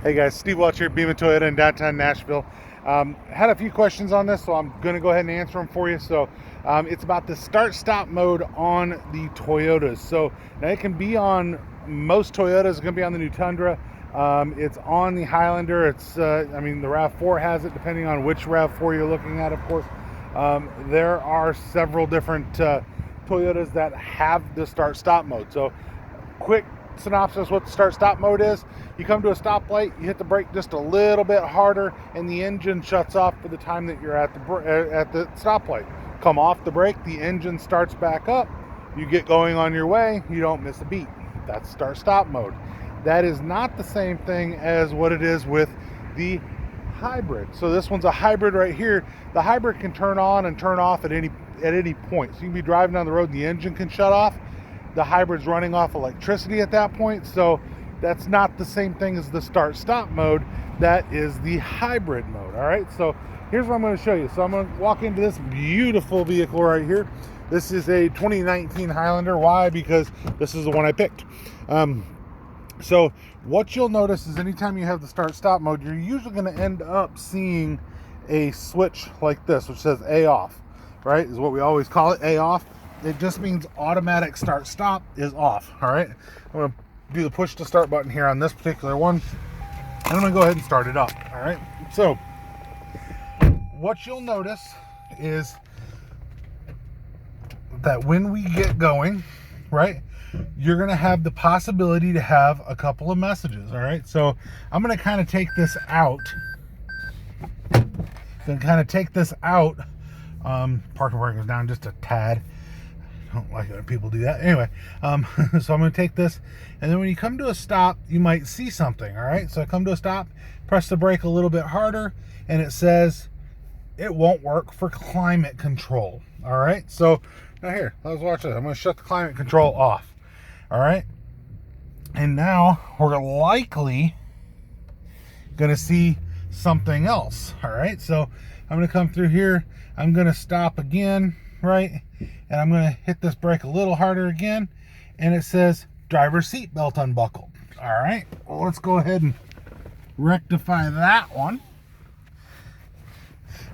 Hey guys, Steve Welch here, Beaman Toyota in downtown Nashville. Had a few questions on this, so I'm going to go ahead and answer them for you. So it's about the start-stop mode on the Toyotas. So now it can be on most Toyotas. It's going to be on the new Tundra. It's on the Highlander. I mean, the RAV4 has it, depending on which RAV4 you're looking at, of course. There are several different Toyotas that have the start-stop mode. So quick synopsis what the start-stop mode is. You come to a stoplight, you hit the brake just a little bit harder, and the engine shuts off for the time that you're at the stoplight. Come off the brake, the engine starts back up, you get going on your way, you don't miss a beat. That's start-stop mode. That is not the same thing as what it is with the hybrid. So this one's a hybrid right here. The hybrid can turn on and turn off at any point. So you can be driving down the road and the engine can shut off. The hybrid's running off electricity at that point, so that's not the same thing as the start-stop mode. That is the hybrid mode. All right, so here's what I'm going to show you. So I'm going to walk into this beautiful vehicle right here. This is a 2019 Highlander. Why? Because this is the one I picked. So what you'll notice is anytime you have the start-stop mode, you're usually going to end up seeing a switch like this, which says A off, right? Is what we always call it, A off. It just means automatic start-stop is off. All right, I'm going to do the push to start button here on this particular one, and I'm going to go ahead and start it up. All right, so what you'll notice is that when we get going, right, you're going to have the possibility to have a couple of messages. All right, so I'm going to kind of take this out. Parking brake is down just a tad. I don't like it when people do that. Anyway, so I'm going to take this, and then when you come to a stop, you might see something. All right, so I come to a stop, press the brake a little bit harder, and it says it won't work for climate control. All right, so now here, let's watch this. I'm going to shut the climate control off. All right, and now we're likely going to see something else. All right, so I'm going to come through here. I'm going to stop again, right? And I'm going to hit this brake a little harder again, and it says driver seatbelt unbuckled. All right, well, let's go ahead and rectify that one.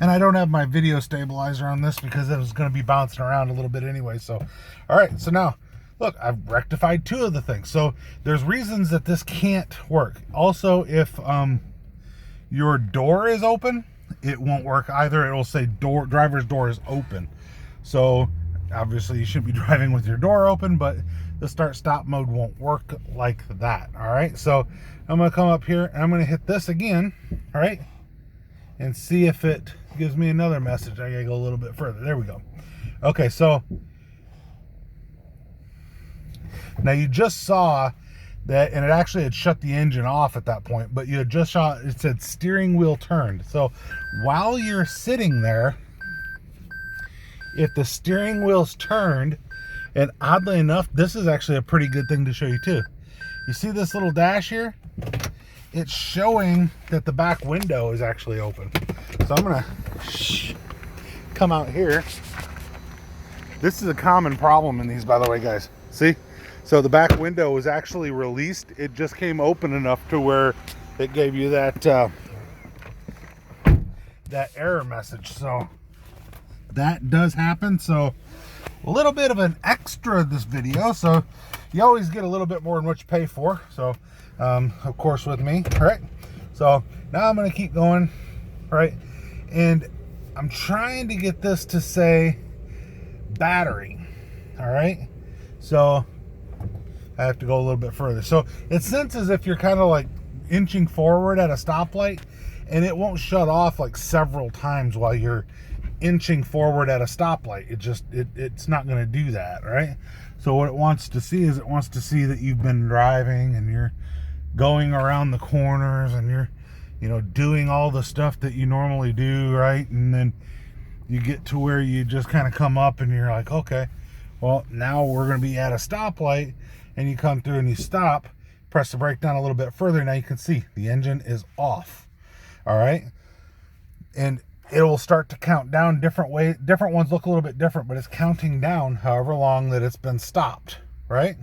And I don't have my video stabilizer on this because it was going to be bouncing around a little bit anyway. So, all right, so now look, I've rectified two of the things. So there's reasons that this can't work. Also, if your door is open, it won't work either. It will say driver's door is open. So obviously you shouldn't be driving with your door open, but the start-stop mode won't work like that. All right, so I'm going to come up here and I'm going to hit this again, all right, and see if it gives me another message. I got to go a little bit further. There we go. Okay, so now you just saw that, and it actually had shut the engine off at that point, but you had just saw it said steering wheel turned. So while you're sitting there, if the steering wheel's turned, and oddly enough, this is actually a pretty good thing to show you too. You see this little dash here? It's showing that the back window is actually open. So I'm gonna come out here. This is a common problem in these, by the way, guys. See? So the back window was actually released. It just came open enough to where it gave you that error message. So that does happen. So a little bit of an extra this video. So you always get a little bit more than what you pay for. So of course with me, all right? So now I'm going to keep going, right? And I'm trying to get this to say battery, all right? So I have to go a little bit further. So it senses if you're kind of like inching forward at a stoplight, and it won't shut off like several times while you're inching forward at a stoplight. It's not going to do that, right? So what it wants to see is it wants to see that you've been driving and you're going around the corners and you're, you know, doing all the stuff that you normally do, right? And then you get to where you just kind of come up and you're like, okay, well, now we're going to be at a stoplight, and you come through and you stop, press the brake down a little bit further. Now you can see the engine is off. All right, and it will start to count down different ways. Different ones look a little bit different, but it's counting down however long that it's been stopped, right?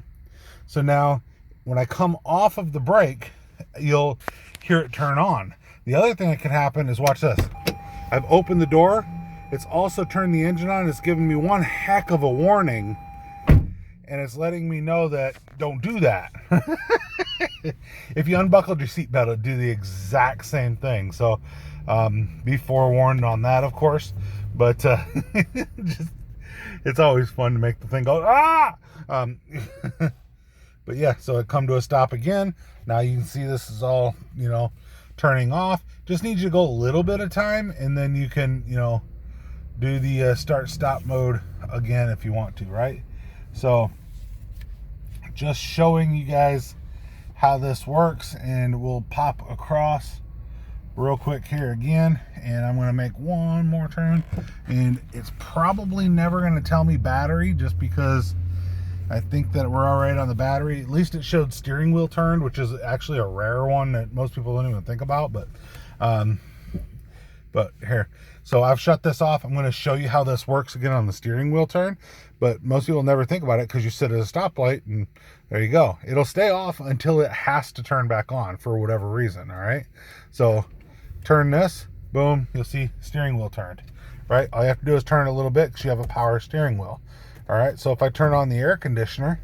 So now when I come off of the brake you'll hear it turn on. The other thing that can happen is, watch this. I've opened the door. It's also turned the engine on. It's giving me one heck of a warning. And it's letting me know that don't do that. If you unbuckled your seatbelt, it'll do the exact same thing. So be forewarned on that, of course. But it's always fun to make the thing go, ah! But yeah, so it come to a stop again. Now you can see this is all, turning off. Just needs you to go a little bit of time, and then you can, do the start-stop mode again if you want to, right? So just showing you guys how this works, and we'll pop across real quick here again, and I'm going to make one more turn, and it's probably never going to tell me battery, just because I think that we're all right on the battery. At least it showed steering wheel turned, which is actually a rare one that most people don't even think about. But here, so I've shut this off. I'm going to show you how this works again on the steering wheel turn, but most people never think about it because you sit at a stoplight and there you go. It'll stay off until it has to turn back on for whatever reason. All right, so turn this, boom, you'll see steering wheel turned, right? All you have to do is turn it a little bit because you have a power steering wheel. All right, so if I turn on the air conditioner,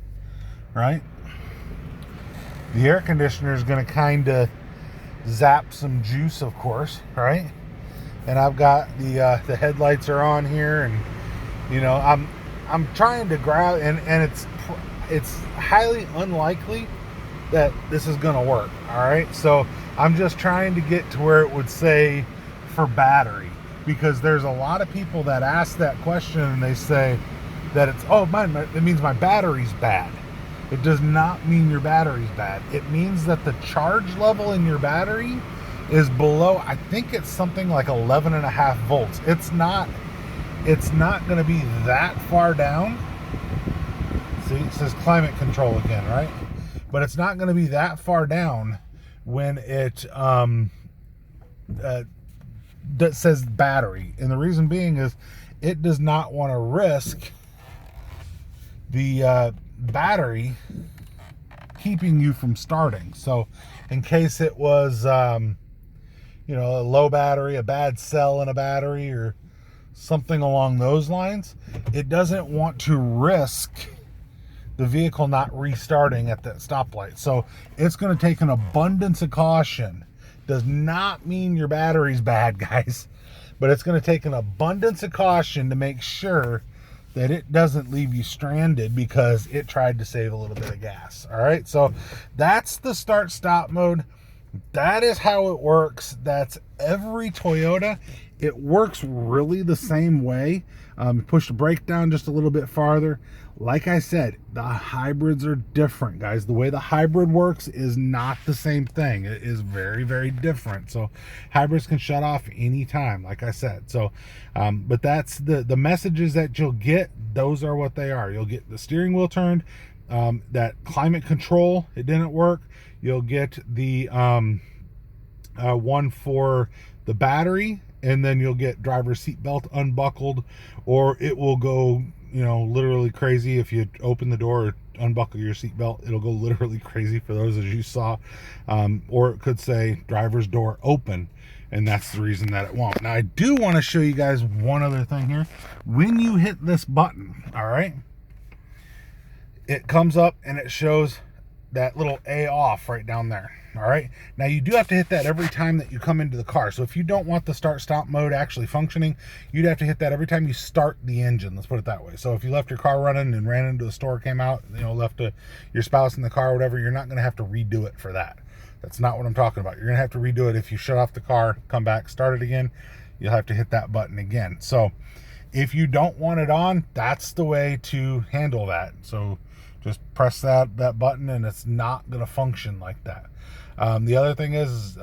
right, the air conditioner is going to kind of zap some juice, of course, right? And I've got the headlights are on here, and I'm trying to grab, and it's highly unlikely that this is going to work. All right, so I'm just trying to get to where it would say for battery, because there's a lot of people that ask that question and they say that it's, oh, it means my battery's bad. It does not mean your battery's bad. It means that the charge level in your battery is below, I think it's something like 11.5 volts. It's not going to be that far down. See, it says climate control again, right? But it's not going to be that far down when it that says battery. And the reason being is it does not want to risk the battery keeping you from starting. So in case it was a low battery, a bad cell in a battery, or something along those lines, it doesn't want to risk the vehicle not restarting at that stoplight. So it's going to take an abundance of caution. Does not mean your battery's bad, guys, but it's going to take an abundance of caution to make sure that it doesn't leave you stranded because it tried to save a little bit of gas. All right, so that's the start stop mode. That is how it works. That's every Toyota. It works really the same way. Push the brake down just a little bit farther. Like I said, the hybrids are different, guys. The way the hybrid works is not the same thing. It is very, very different. So hybrids can shut off anytime, like I said. So, but that's the messages that you'll get. Those are what they are. You'll get the steering wheel turned. That climate control, it didn't work. You'll get the one for the battery, and then you'll get driver's seat belt unbuckled, or it will go literally crazy if you open the door or unbuckle your seat belt. It'll go literally crazy for those, as you saw, or it could say driver's door open, and that's the reason that it won't. Now I do want to show you guys one other thing here. When you hit this button, all right, it comes up and it shows that little A off right down there. All right, now you do have to hit that every time that you come into the car. So if you don't want the start stop mode actually functioning, you'd have to hit that every time you start the engine. Let's put it that way. So if you left your car running and ran into the store, came out, left your spouse in the car or whatever, you're not going to have to redo it for that. That's not what I'm talking about. You're going to have to redo it if you shut off the car, come back, start it again. You'll have to hit that button again. So if you don't want it on, that's the way to handle that. So just press that button, and it's not going to function like that. The other thing is,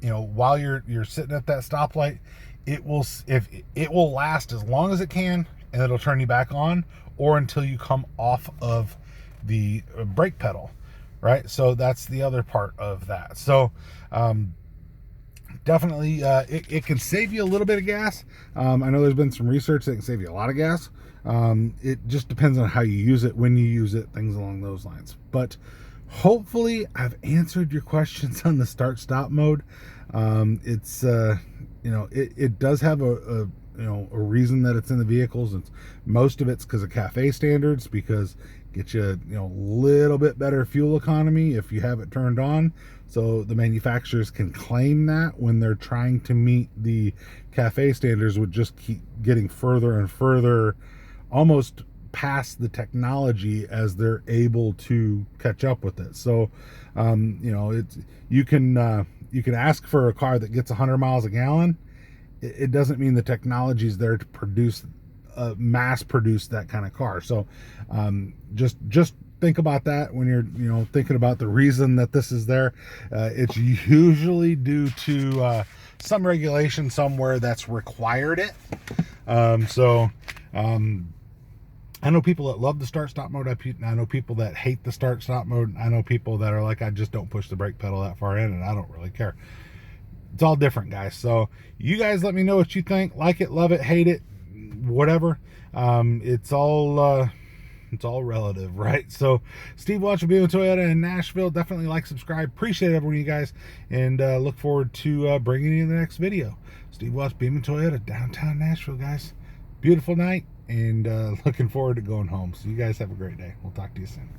while you're sitting at that stoplight, it will last as long as it can, and it'll turn you back on, or until you come off of the brake pedal, right? So that's the other part of that. So definitely, it can save you a little bit of gas. I know there's been some research that can save you a lot of gas. It just depends on how you use it, when you use it, things along those lines. But hopefully I've answered your questions on the start stop mode. It's it does have a a reason that it's in the vehicles. It's most of it's because of cafe standards, because get you a little bit better fuel economy if you have it turned on. So the manufacturers can claim that when they're trying to meet the cafe standards, would just keep getting further and further, almost past the technology as they're able to catch up with it. So it's you can ask for a car that gets 100 miles a gallon. It doesn't mean the technology is there to produce mass produce that kind of car. So just think about that when you're thinking about the reason that this is there. It's usually due to some regulation somewhere that's required it. I know people that love the start stop mode. I know people that hate the start stop mode. I know people that are like, I just don't push the brake pedal that far in and I don't really care. It's all different, guys. So you guys let me know what you think. Like it, love it, hate it, whatever. It's all relative, right? So Steve Watch will be with Toyota in Nashville. Definitely like, subscribe. Appreciate everyone, you guys, and look forward to bringing you the next video. Steve Watch, Beaman Toyota, downtown Nashville, guys. Beautiful night, and looking forward to going home. So you guys have a great day. We'll talk to you soon.